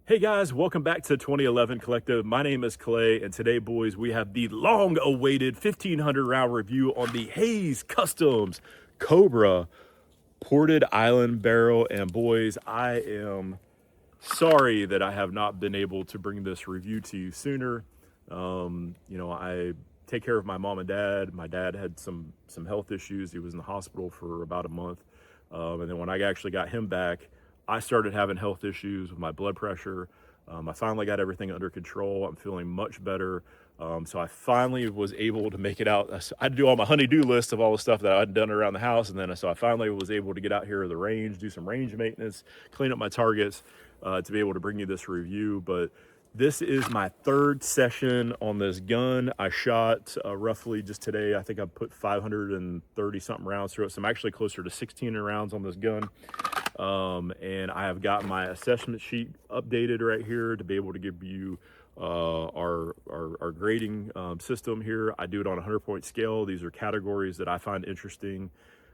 Hey guys, welcome back to 2011 Collective. My name is Clay, and today, boys, we have the long-awaited 1500 round review on the Hayes Customs Cobra ported island barrel. And boys, I am sorry that I have not been able to bring this review to you sooner. I take care of my mom and dad. My dad had some health issues. He was in the hospital for about a month, and then when I actually got him back, I started having health issues with my blood pressure. I finally got everything under control. I'm feeling much better. So I finally was able to make it out. I had to do all my honey-do list of all the stuff that I'd done around the house. And then so I finally was able to get out here to the range, do some range maintenance, clean up my targets to be able to bring you this review. But this is my third session on this gun. I shot roughly just today. I think I put 530 something rounds through it. So I'm actually closer to 16 rounds on this gun. And I have got my assessment sheet updated right here to be able to give you our grading system here. I do it on a 100-point scale. These are categories that I find interesting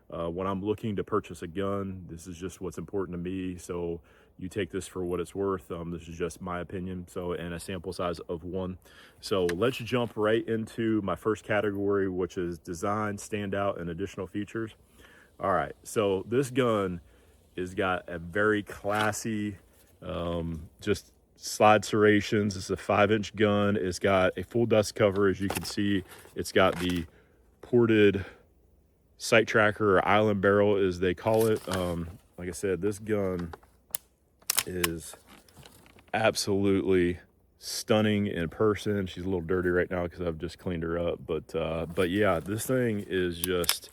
when I'm looking to purchase a gun. This is just what's important to me. So you take this for what it's worth. This is just my opinion. So, and a sample size of 1. So let's jump right into my first category, which is design, standout, and additional features. All right. So this gun has got a very classy, just slide serrations. It's a 5-inch gun. It's got a full dust cover, as you can see. It's got the ported sight tracker, or island barrel as they call it. Like I said, this gun is absolutely stunning in person. She's a little dirty right now because I've just cleaned her up, but yeah, this thing is just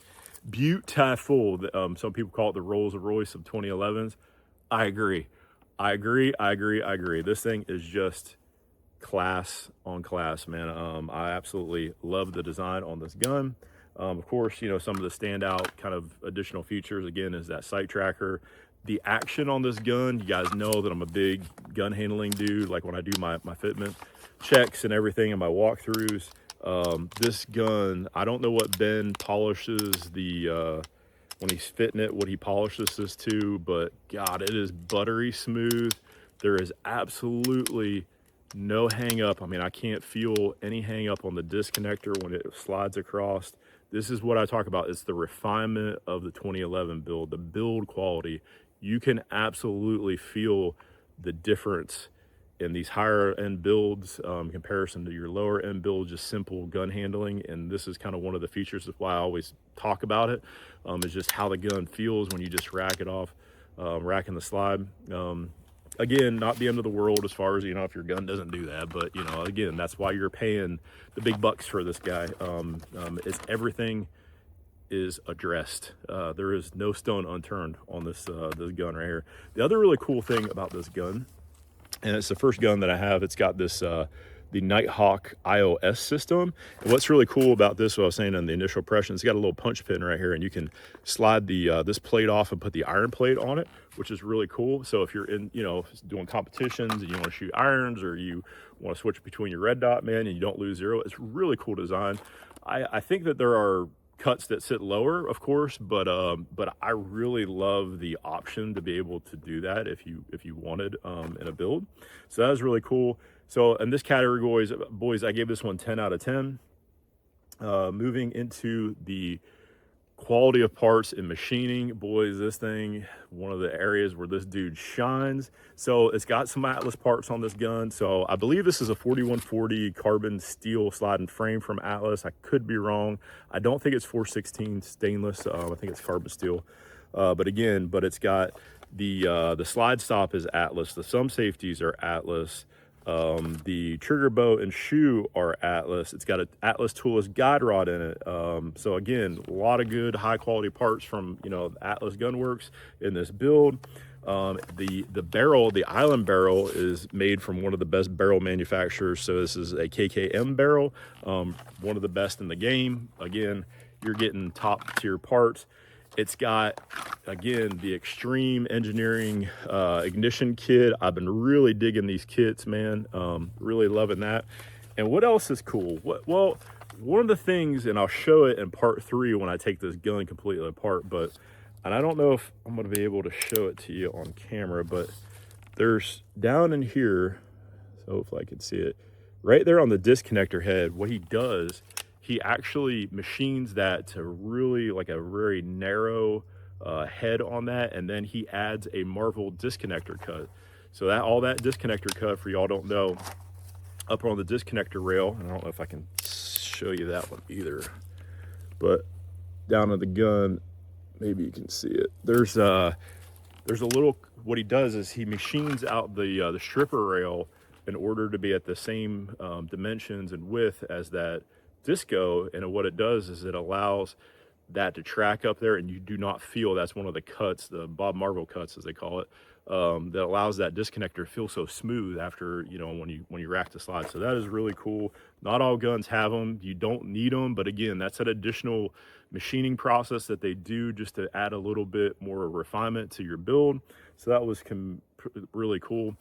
beautiful. Some people call it the Rolls Royce of 2011s. I agree. This thing is just class on class, man. I absolutely love the design on this gun. Of course, some of the standout kind of additional features, again, is that sight tracker. The action on this gun, you guys know that I'm a big gun handling dude. Like when I do my fitment checks and everything and my walkthroughs, this gun, I don't know what Ben polishes when he's fitting it, what he polishes this to, but God, it is buttery smooth. There is absolutely no hang up. I mean, I can't feel any hang up on the disconnector when it slides across. This is what I talk about. It's the refinement of the 2011 build, the build quality. You can absolutely feel the difference in these higher end builds in comparison to your lower end build, just simple gun handling. And this is kind of one of the features of why I always talk about it, is just how the gun feels when you just rack it off, racking the slide. Again, not the end of the world as far as, if your gun doesn't do that, but again, that's why you're paying the big bucks for this guy. It's everything is addressed. There is no stone unturned on this gun right here. The other really cool thing about this gun, and it's the first gun that I have, it's got this the Nighthawk iOS system. And what's really cool about this, what I was saying in the initial impression, it's got a little punch pin right here, and you can slide the this plate off and put the iron plate on it, which is really cool. So if you're in, doing competitions and you want to shoot irons, or you want to switch between your red dot, man, and you don't lose zero, it's really cool design. I think that there are cuts that sit lower, of course, but I really love the option to be able to do that if you wanted in a build. So that was really cool. So in this category, boys, I gave this one 10 out of 10. Moving into the quality of parts and machining, boys, this thing, one of the areas where this dude shines. So it's got some Atlas parts on this gun. So I believe this is a 4140 carbon steel sliding frame from Atlas. I could be wrong. I don't think it's 416 stainless. I think it's carbon steel. But it's got the slide stop is Atlas. The some safeties are Atlas. The trigger bow and shoe are Atlas. It's got an Atlas toolless guide rod in it. So again, a lot of good high quality parts from Atlas Gunworks in this build. The barrel, the island barrel, is made from one of the best barrel manufacturers. So this is a KKM barrel, one of the best in the game. Again, you're getting top tier parts. It's got, again, the extreme engineering ignition kit. I've been really digging these kits, man. Really loving that. And what else is cool? Well, one of the things, and I'll show it in part 3 when I take this gun completely apart, and I don't know if I'm going to be able to show it to you on camera, but there's down in here, so hopefully I can see it, right there on the disconnector head, what he does, he actually machines that to really like a very narrow head on that, and then he adds a Marvel disconnector cut. So that all that disconnector cut, for y'all don't know, up on the disconnector rail, and I don't know if I can show you that one either, but down at the gun, maybe you can see it. There's a little, what he does is he machines out the stripper rail in order to be at the same dimensions and width as that disco, and what it does is it allows that to track up there, and you do not feel, that's one of the cuts, the Bob Marvel cuts as they call it, that allows that disconnector to feel so smooth after, you know, when you rack the slide. So that is really cool. Not all guns have them, you don't need them, but again, that's an additional machining process that they do just to add a little bit more refinement to your build. So that was really cool.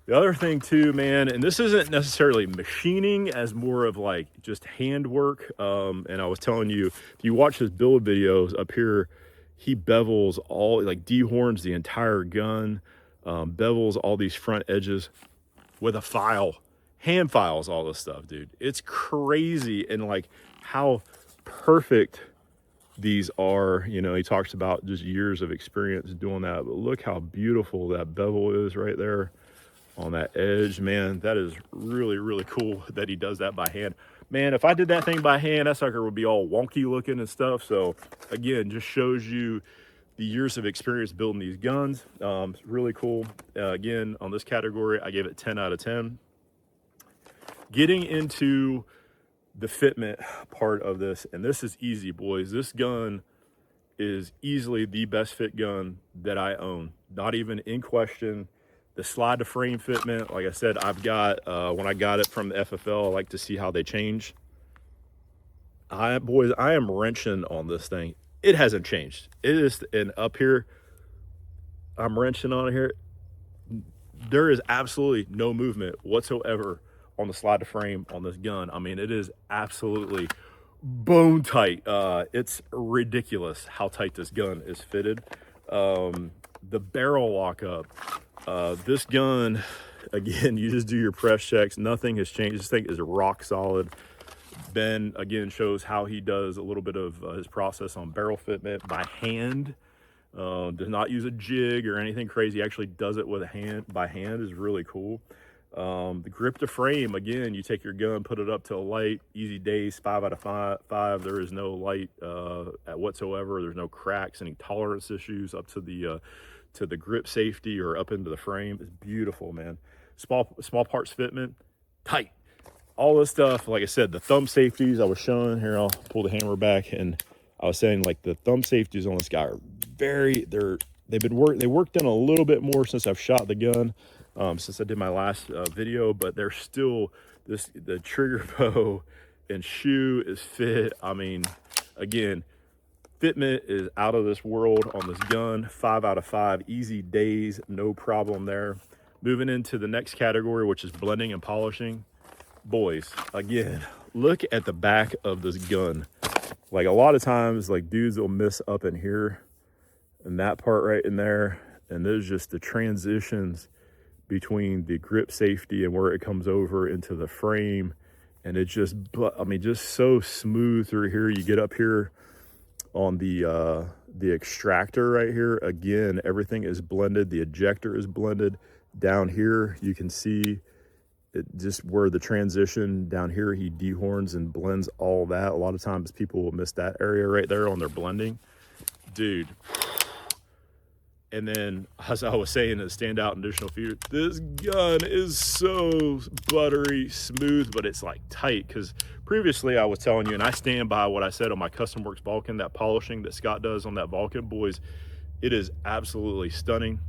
The other thing too, man, and this isn't necessarily machining as more of like just handwork. And I was telling you, if you watch his build videos up here, he bevels all, like dehorns the entire gun, bevels all these front edges with a file, hand files all this stuff, dude. It's crazy. And like how perfect these are, you know, he talks about just years of experience doing that, but look how beautiful that bevel is right there on that edge, man. That is really, really cool that he does that by hand. Man, if I did that thing by hand, that sucker would be all wonky looking and stuff. So again, just shows you the years of experience building these guns. It's really cool. Again, on this category, I gave it 10 out of 10. Getting into the fitment part of this, and this is easy, boys. This gun is easily the best fit gun that I own. Not even in question. The slide to frame fitment, like I said, I've got, when I got it from the FFL, I like to see how they change. Boys, I am wrenching on this thing. It hasn't changed. It is, and up here, I'm wrenching on it here. There is absolutely no movement whatsoever on the slide to frame on this gun. I mean, it is absolutely bone tight. It's ridiculous how tight this gun is fitted. The barrel lockup, this gun, again, you just do your press checks. Nothing has changed. This thing is rock solid. Ben, again, shows how he does a little bit of his process on barrel fitment by hand. Does not use a jig or anything crazy. He actually does it with a hand, by hand. Is really cool. The grip to frame, again, you take your gun, put it up to a light, easy days, 5 out of 5. There is no light whatsoever. There's no cracks, any tolerance issues up to the grip safety or up into the frame. It's beautiful, man. Small parts fitment, tight. All this stuff, like I said, the thumb safeties I was showing here, I'll pull the hammer back, and I was saying like the thumb safeties on this guy are they worked in a little bit more since I've shot the gun, since I did my last video, but they're still, the trigger bow and shoe is fit. I mean, again, fitment is out of this world on this gun. 5 out of 5, easy days, no problem there. Moving into the next category, which is blending and polishing. Boys, again, look at the back of this gun. Like a lot of times, like dudes will miss up in here and that part right in there, and there's just the transitions between the grip safety and where it comes over into the frame, and it just, I mean, just so smooth through here. You get up here on the extractor right here, again, everything is blended. The ejector is blended. Down here you can see it, just where the transition down here, he dehorns and blends all that. A lot of times people will miss that area right there on their blending, dude. And then, as I was saying, the standout additional feature, this gun is so buttery smooth, but it's like tight. Because previously I was telling you, and I stand by what I said on my Custom Works Vulcan, that polishing that Scott does on that Vulcan, boys, it is absolutely stunning.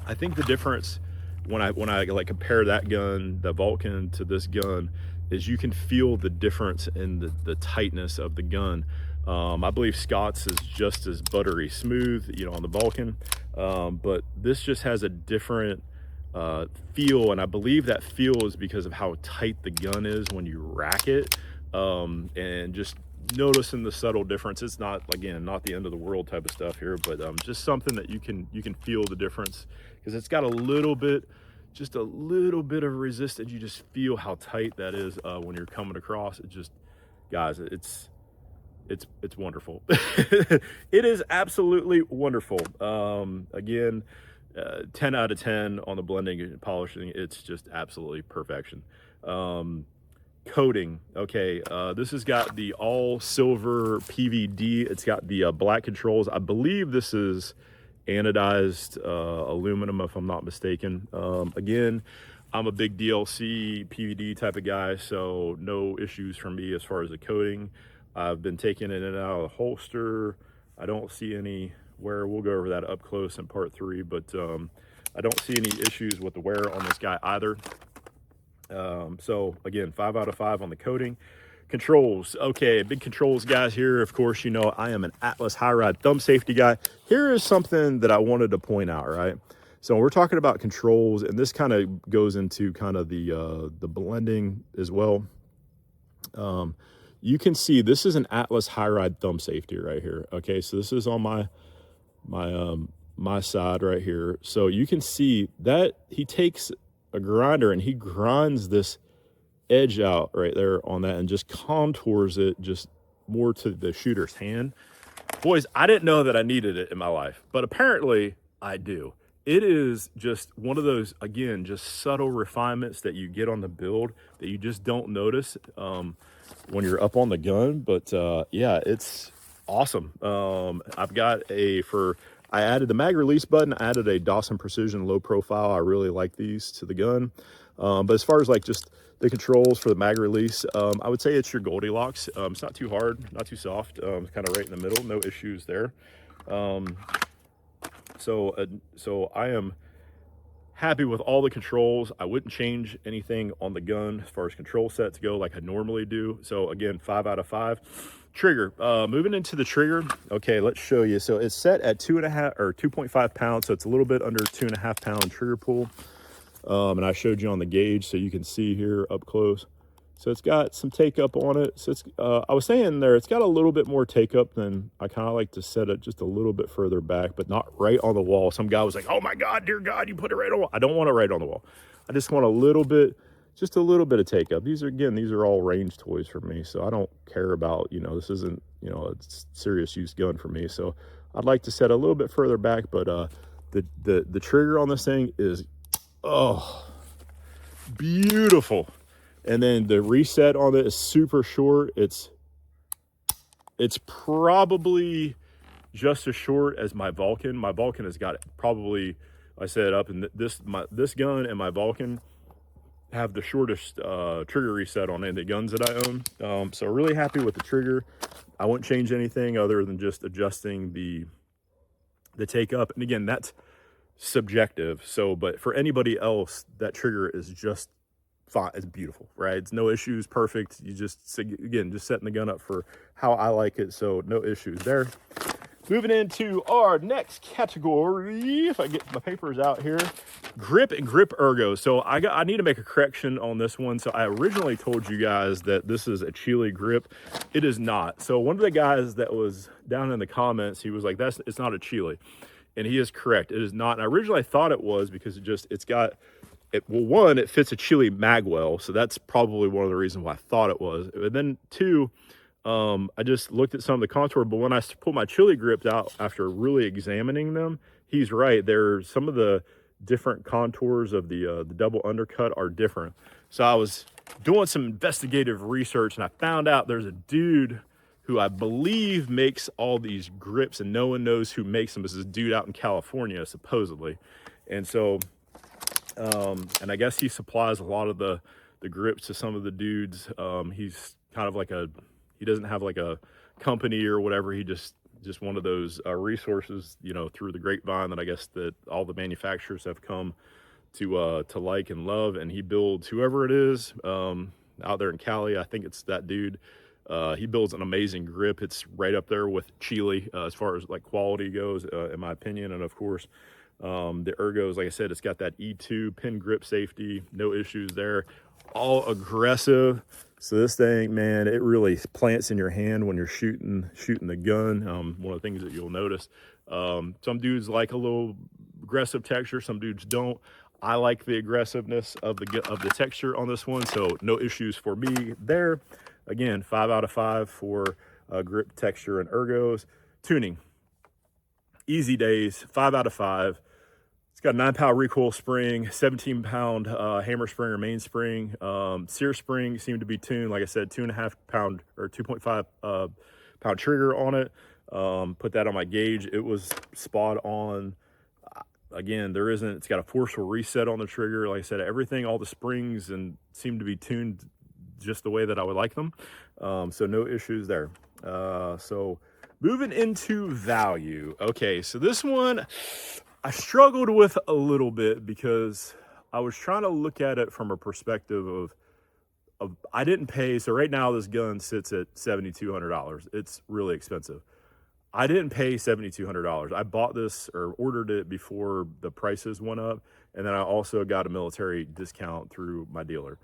I think the difference when I like compare that gun, the Vulcan, to this gun, is you can feel the difference in the tightness of the gun. I believe Scott's is just as buttery smooth, you know, on the Vulcan, but this just has a different feel, and I believe that feel is because of how tight the gun is when you rack it, and just noticing the subtle difference. It's not, again, not the end of the world type of stuff here, but just something that you can feel the difference, because it's got a little bit, just a little bit of resistance. You just feel how tight that is when you're coming across. It just, guys, it's wonderful. It is absolutely wonderful. Again, 10 out of 10 on the blending and polishing. It's just absolutely perfection. Coating, okay, this has got the all silver PVD. It's got the black controls. I believe this is anodized aluminum, if I'm not mistaken. Again, I'm a big DLC PVD type of guy, so no issues for me as far as the coating. I've been taking it in and out of the holster. I don't see any wear. We'll go over that up close in part 3, but I don't see any issues with the wear on this guy either. So again, 5 out of 5 on the coating. Controls, okay, big controls guys here. Of course, you know, I am an Atlas high ride thumb safety guy. Here is something that I wanted to point out, right? So we're talking about controls, and this kind of goes into kind of the blending as well. You can see this is an Atlas high ride thumb safety right here. Okay, so this is on my side right here. So you can see that he takes a grinder and he grinds this edge out right there on that and just contours it just more to the shooter's hand. Boys, I didn't know that I needed it in my life, but apparently I do. It is just one of those, again, just subtle refinements that you get on the build that you just don't notice when you're up on the gun. But yeah, it's awesome. I've got I added the mag release button. I added a Dawson Precision low profile. I really like these to the gun. But as far as like just the controls for the mag release, I would say it's your Goldilocks. It's not too hard, not too soft. It's kind of right in the middle, no issues there. So I am happy with all the controls. I wouldn't change anything on the gun as far as control sets go like I normally do. So again, 5 out of 5. Trigger, moving into the trigger. Okay, let's show you. So it's set at 2.5 or 2.5 pounds. So it's a little bit under 2.5 pound trigger pull. And I showed you on the gauge, so you can see here up close. So it's got some take up on it. So it's, I was saying there, it's got a little bit more take up than I kind of like to set it just a little bit further back, but not right on the wall. Some guy was like, oh my God, dear God, you put it right on the wall. I don't want it right on the wall. I just want a little bit, just a little bit of take up. These are all range toys for me. So I don't care about, you know, this isn't, you know, a serious use gun for me. So I'd like to set a little bit further back, but the trigger on this thing is, oh, beautiful. And then the reset on it is super short. It's probably just as short as my Vulcan. My Vulcan has got it probably, I said up in this gun and my Vulcan have the shortest trigger reset on any of the guns that I own. So really happy with the trigger. I wouldn't change anything other than just adjusting the take up. And again, that's subjective. So, but for anybody else, that trigger is just fine. It's beautiful, right? It's no issues, perfect. You just, again, just setting the gun up for how I like it. So no issues there. Moving into our next category, if I get my papers out here, grip and grip ergo. So I need to make a correction on this one. So I originally told you guys that this is a Chile grip. It is not. So one of the guys that was down in the comments, he was like, it's not a Chile. And he is correct. It is not. And originally I thought it was because it fits a Chile magwell. So that's probably one of the reasons why I thought it was. But then two, I just looked at some of the contour, but when I pulled my Chile grips out after really examining them, he's right. Some of the different contours of the double undercut are different. So I was doing some investigative research and I found out there's a dude who I believe makes all these grips, and no one knows who makes them. This is a dude out in California, supposedly. And so, and I guess he supplies a lot of the grips to some of the dudes. He's kind of like he doesn't have like a company or whatever. He just one of those resources, you know, through the grapevine that I guess that all the manufacturers have come to like and love. And he builds whoever it is out there in Cali. I think it's that dude. He builds an amazing grip. It's right up there with Chile as far as like quality goes, in my opinion. And of course, the ergos, like I said, it's got that E2 pin grip safety, no issues there. All aggressive, So this thing, man, it really plants in your hand when you're shooting the gun. One of the things that you'll notice, some dudes like a little aggressive texture, some dudes don't. I like the aggressiveness of the texture on this one, so no issues for me there. Again, 5 out of 5 for grip, texture, and ergos. Tuning, easy days, 5 out of 5. It's got a 9-pound recoil spring, 17-pound hammer spring or mainspring. Sear spring seemed to be tuned, like I said, 2.5 pound or 2.5 pound trigger on it. Put that on my gauge. It was spot on. Again, it's got a forceful reset on the trigger. Like I said, everything, all the springs and seem to be tuned just the way that I would like them. So no issues there. So moving into value. Okay, so this one I struggled with a little bit because I was trying to look at it from a perspective of I didn't pay. So right now this gun sits at $7,200. It's really expensive. I didn't pay $7,200. I bought this or ordered it before the prices went up. And then I also got a military discount through my dealer.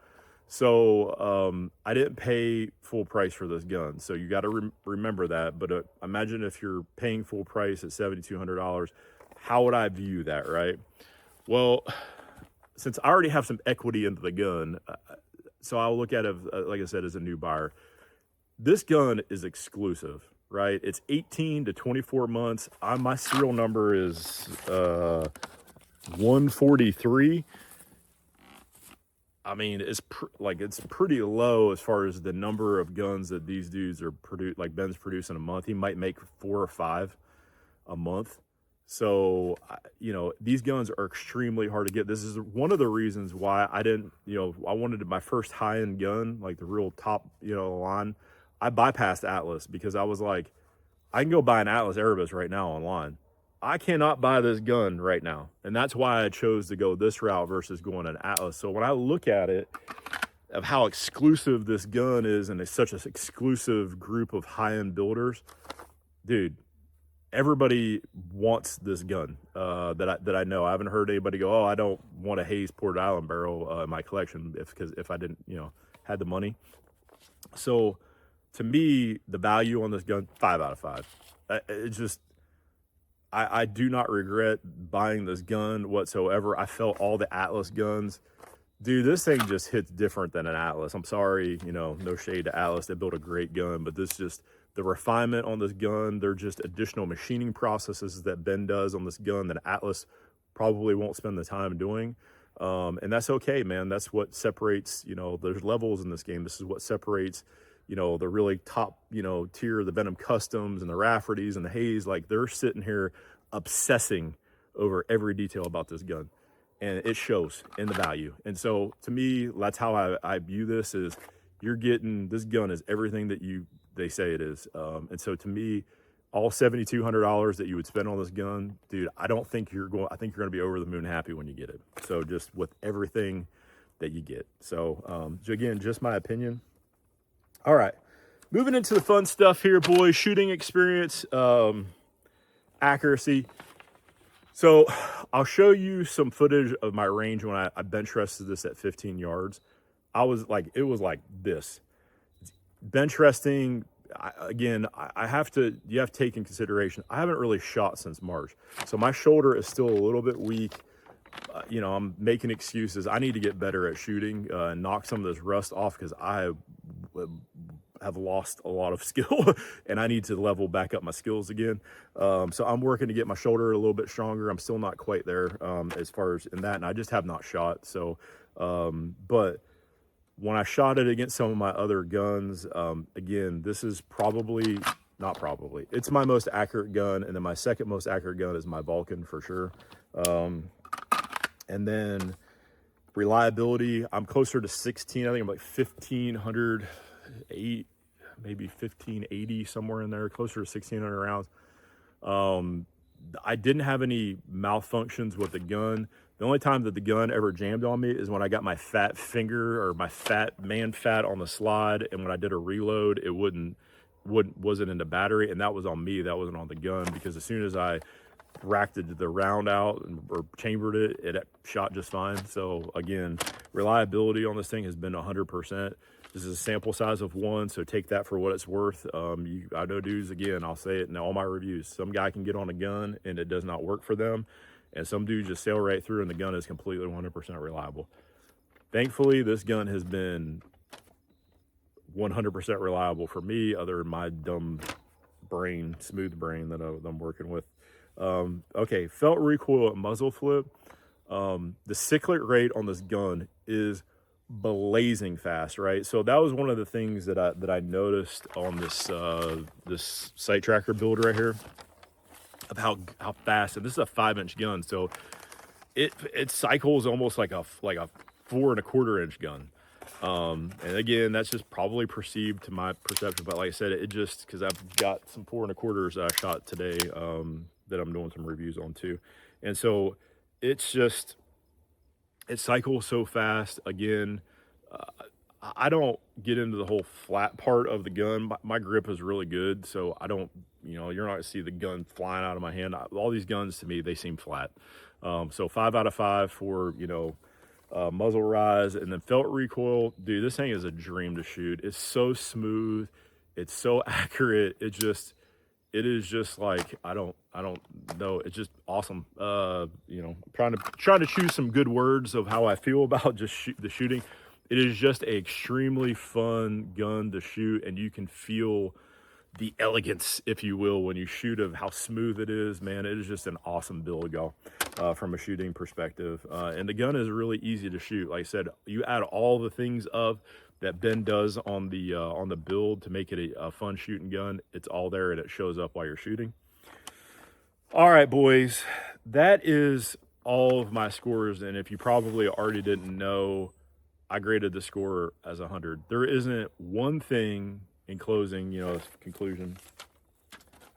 So I didn't pay full price for this gun. So you got to remember that. But imagine if you're paying full price at $7,200, how would I view that, right? Well, since I already have some equity into the gun, so I'll look at it, like I said, as a new buyer. This gun is exclusive, right? It's 18 to 24 months. My serial number is 143. I mean, it's pretty low as far as the number of guns that these dudes are like Ben's producing a month. He might make 4 or 5 a month. So, these guns are extremely hard to get. This is one of the reasons why I didn't, I wanted my first high-end gun, like the real top, line. I bypassed Atlas because I was like, I can go buy an Atlas Erebus right now online. I cannot buy this gun right now. And that's why I chose to go this route versus going an Atlas. So when I look at it, of how exclusive this gun is, and it's such an exclusive group of high-end builders, dude, everybody wants this gun that I know. I haven't heard anybody go, oh, I don't want a Hayes Port Island barrel in my collection if I didn't, had the money. So to me, the value on this gun, 5 out of 5. It's just, I do not regret buying this gun whatsoever. I felt all the Atlas guns. Dude, this thing just hits different than an Atlas. I'm sorry, no shade to Atlas. They built a great gun, but this just, the refinement on this gun, they're just additional machining processes that Ben does on this gun that Atlas probably won't spend the time doing. And that's okay, man. That's what separates, there's levels in this game. This is what separates, the really top, tier, the Venom Customs and the Raffertys and the Hayes. Like, they're sitting here obsessing over every detail about this gun. And it shows in the value. And so to me, that's how I view this is you're getting, this gun is everything that they say it is. And so to me, all $7,200 that you would spend on this gun, dude, I think you're going to be over the moon happy when you get it. So just with everything that you get. So again, just my opinion. All right, moving into the fun stuff here, boys. Shooting experience, accuracy. So I'll show you some footage of my range when I bench rested this at 15 yards. It was like this. Bench resting, you have to take in consideration, I haven't really shot since March. So my shoulder is still a little bit weak. I'm making excuses. I need to get better at shooting and knock some of this rust off because I have lost a lot of skill and I need to level back up my skills again. So I'm working to get my shoulder a little bit stronger. I'm still not quite there as far as in that, and I just have not shot. So, but when I shot it against some of my other guns, again, this is it's my most accurate gun. And then my second most accurate gun is my Vulcan for sure. And then reliability, I'm closer to 16. I think I'm like 1,508, maybe 1,580, somewhere in there, closer to 1,600 rounds. I didn't have any malfunctions with the gun. The only time that the gun ever jammed on me is when I got my fat finger or my man fat on the slide, and when I did a reload, it wasn't in the battery, and that was on me. That wasn't on the gun, because as soon as I racked the round out or chambered it shot just fine. So again, reliability on this thing has been 100%. This is a sample size of 1, so take that for what it's worth. I know dudes, again, I'll say it in all my reviews, some guy can get on a gun and it does not work for them, and some dudes just sail right through and the gun is completely 100% reliable. Thankfully, this gun has been 100% reliable for me, other than my dumb brain, smooth brain that I'm working with. Okay, felt recoil at muzzle flip. The cyclic rate on this gun is blazing fast, right? So that was one of the things that I noticed on this this sight tracker build right here, of how fast. And this is a 5-inch gun, so it cycles almost like a 4 1/4 inch gun. And again, that's just probably perceived to my perception, but like I said, it just, because I've got some 4 1/4s that I shot today that I'm doing some reviews on too, and so it's just, it cycles so fast. Again, I don't get into the whole flat part of the gun. My grip is really good, so I don't, you're not gonna see the gun flying out of my hand. All these guns to me, they seem flat. So 5 out of 5 for, muzzle rise. And then felt recoil, dude, this thing is a dream to shoot. It's so smooth, it's so accurate. It is just like, I don't know, it's just awesome. Trying to choose some good words of how I feel about just the shooting. It is just an extremely fun gun to shoot, and you can feel the elegance, if you will, when you shoot, of how smooth it is. Man, it is just an awesome build, y'all, from a shooting perspective. And the gun is really easy to shoot. Like I said, you add all the things that Ben does on the build to make it a fun shooting gun. It's all there, and it shows up while you're shooting. All right, boys, that is all of my scores. And if you probably already didn't know, I graded the score as 100. There isn't one thing, in closing, conclusion,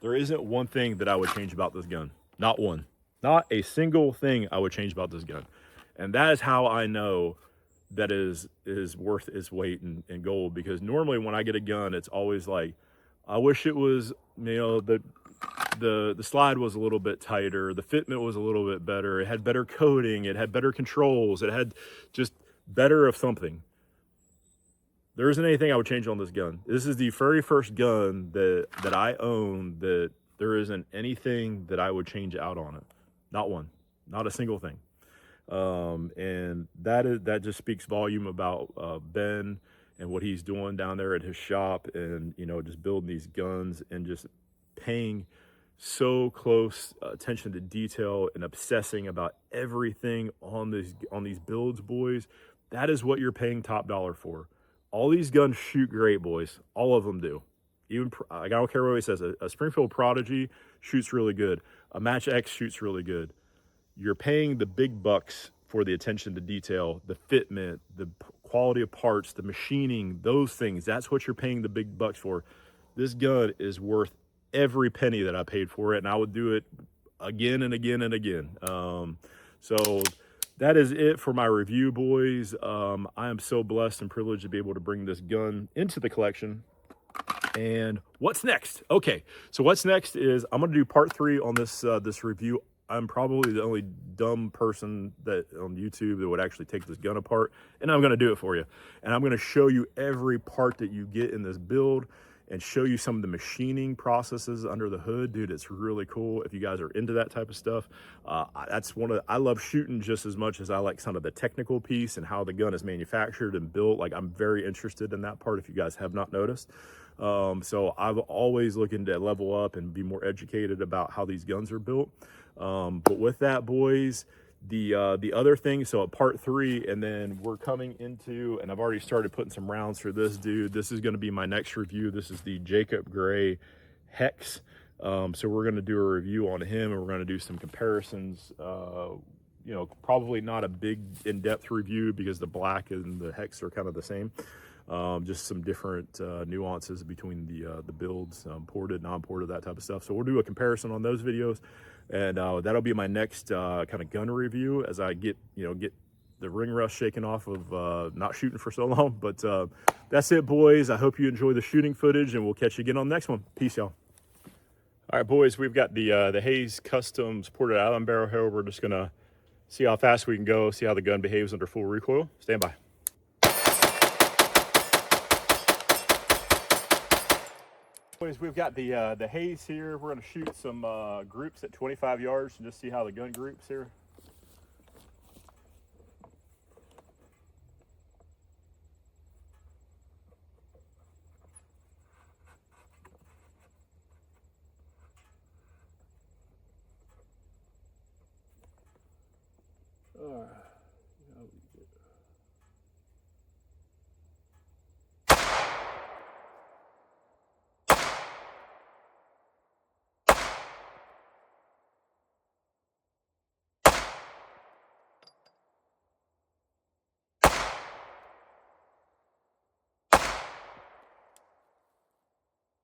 there isn't one thing that I would change about this gun. Not one. Not a single thing I would change about this gun. And that is how I know that is worth its weight in gold. Because normally when I get a gun, it's always like, I wish it was, the slide was a little bit tighter, the fitment was a little bit better, it had better coating, it had better controls, it had just better of something. There isn't anything I would change on this gun. This is the very first gun that I own that there isn't anything that I would change out on it. Not one. Not a single thing. And that just speaks volume about Ben and what he's doing down there at his shop, and just building these guns and just paying so close attention to detail and obsessing about everything on these builds, boys. That is what you're paying top dollar for. All these guns shoot great, boys. All of them do. Even, I don't care what he says, a Springfield Prodigy shoots really good. A Match X shoots really good. You're paying the big bucks for the attention to detail, the fitment, the quality of parts, the machining, those things. That's what you're paying the big bucks for. This gun is worth every penny that I paid for it, and I would do it again and again and again. So that is it for my review, boys. I am so blessed and privileged to be able to bring this gun into the collection. And what's next? Okay, so what's next is I'm going to do part 3 on this review. I'm probably the only dumb person that on YouTube that would actually take this gun apart, and I'm going to do it for you. And I'm going to show you every part that you get in this build, and show you some of the machining processes under the hood. Dude, it's really cool if you guys are into that type of stuff. I love shooting just as much as I like some of the technical piece and how the gun is manufactured and built. Like, I'm very interested in that part, if you guys have not noticed. So I'm always looking to level up and be more educated about how these guns are built. But with that, boys, the other thing, so at part 3, and then we're coming into, and I've already started putting some rounds for this dude. This is going to be my next review. This is the Jacob Gray Hex. So we're going to do a review on him, and we're going to do some comparisons. Probably not a big in-depth review because the black and the Hex are kind of the same. Just some different nuances between the builds, ported, non-ported, that type of stuff. So we'll do a comparison on those videos, and that'll be my next kind of gun review as I get the ring rust shaken off of not shooting for so long. But that's it, boys. I hope you enjoy the shooting footage, and we'll catch you again on the next one. Peace, y'all. All right, boys, we've got the Hayes Customs ported Allen barrel here. We're just gonna see how fast we can go, see how the gun behaves under full recoil. Stand by. Boys, we've got the Hayes here. We're going to shoot some groups at 25 yards and just see how the gun groups here. All right.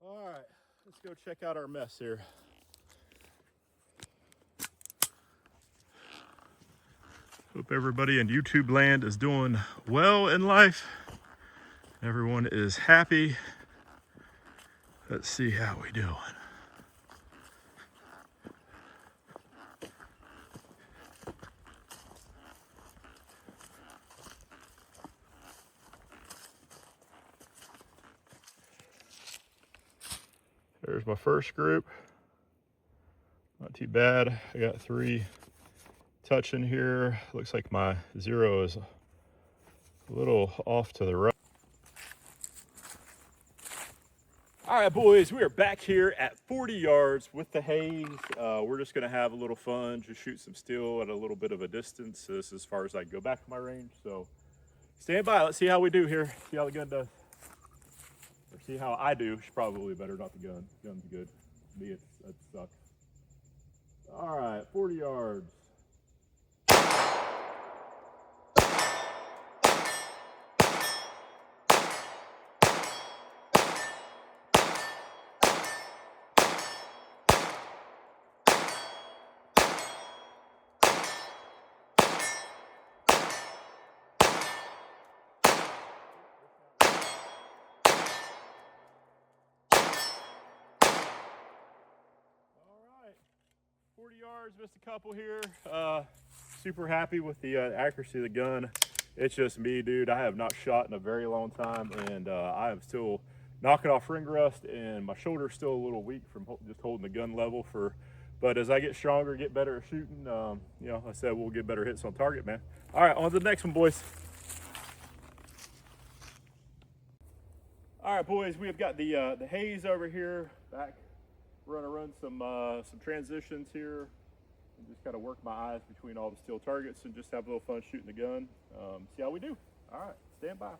All right, let's go check out our mess here. Hope everybody in YouTube land is doing well in life. Everyone is happy. Let's see how we doing. There's my first group. Not too bad. I got 3 touching here. Looks like my 0 is a little off to the right. All right, boys, we are back here at 40 yards with the Hayes. We're just gonna have a little fun, just shoot some steel at a little bit of a distance. So this is as far as I can go back to my range. So stand by, let's see how we do here. See how the gun does. Or see how I do. It's probably better, not the gun. Gun's good. Me, it sucks. All right, 40 yards. All right, 40 yards, missed a couple here. Super happy with the accuracy of the gun. It's just me, dude. I have not shot in a very long time, and I am still knocking off ring rust, and my shoulder's still a little weak from just holding the gun level for. But as I get stronger, get better at shooting, you know, I said we'll get better hits on target, man. All right, on to the next one, boys. All right, boys, we have got the Hayes over here back. We're gonna run some transitions here. And just kind of work my eyes between all the steel targets and just have a little fun shooting the gun. See how we do. All right, stand by.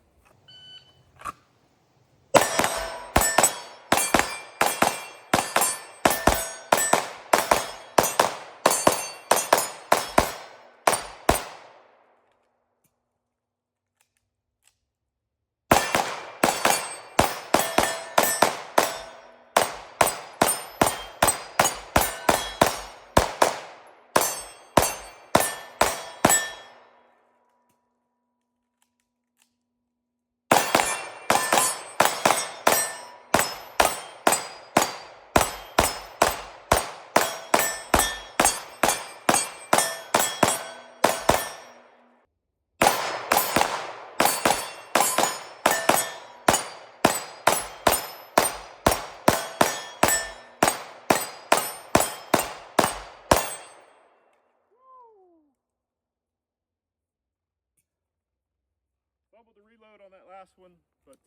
Fumbled the reload on that last one, but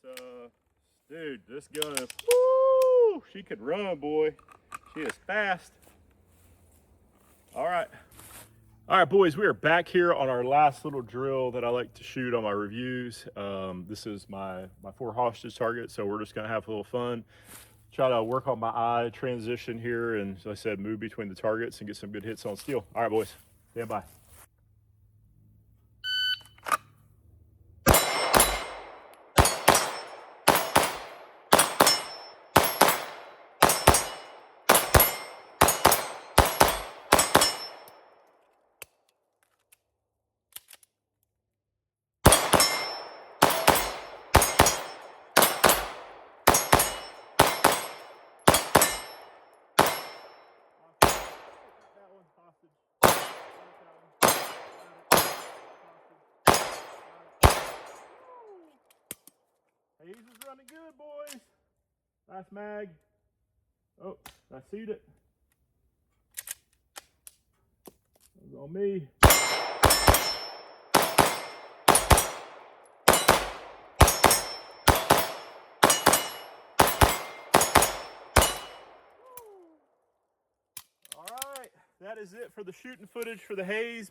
dude, this gun, woo, she could run, boy. She is fast. All right, boys, we are back here on our last little drill that I like to shoot on my reviews. This is my 4 hostage target, so we're just gonna have a little fun. Try to work on my eye transition here, and as I said, move between the targets and get some good hits on steel. All right, boys, stand by. Hayes is running good, boys. Last mag. Oh, I seed it. It was on me. All right, that is it for the shooting footage for the Hayes.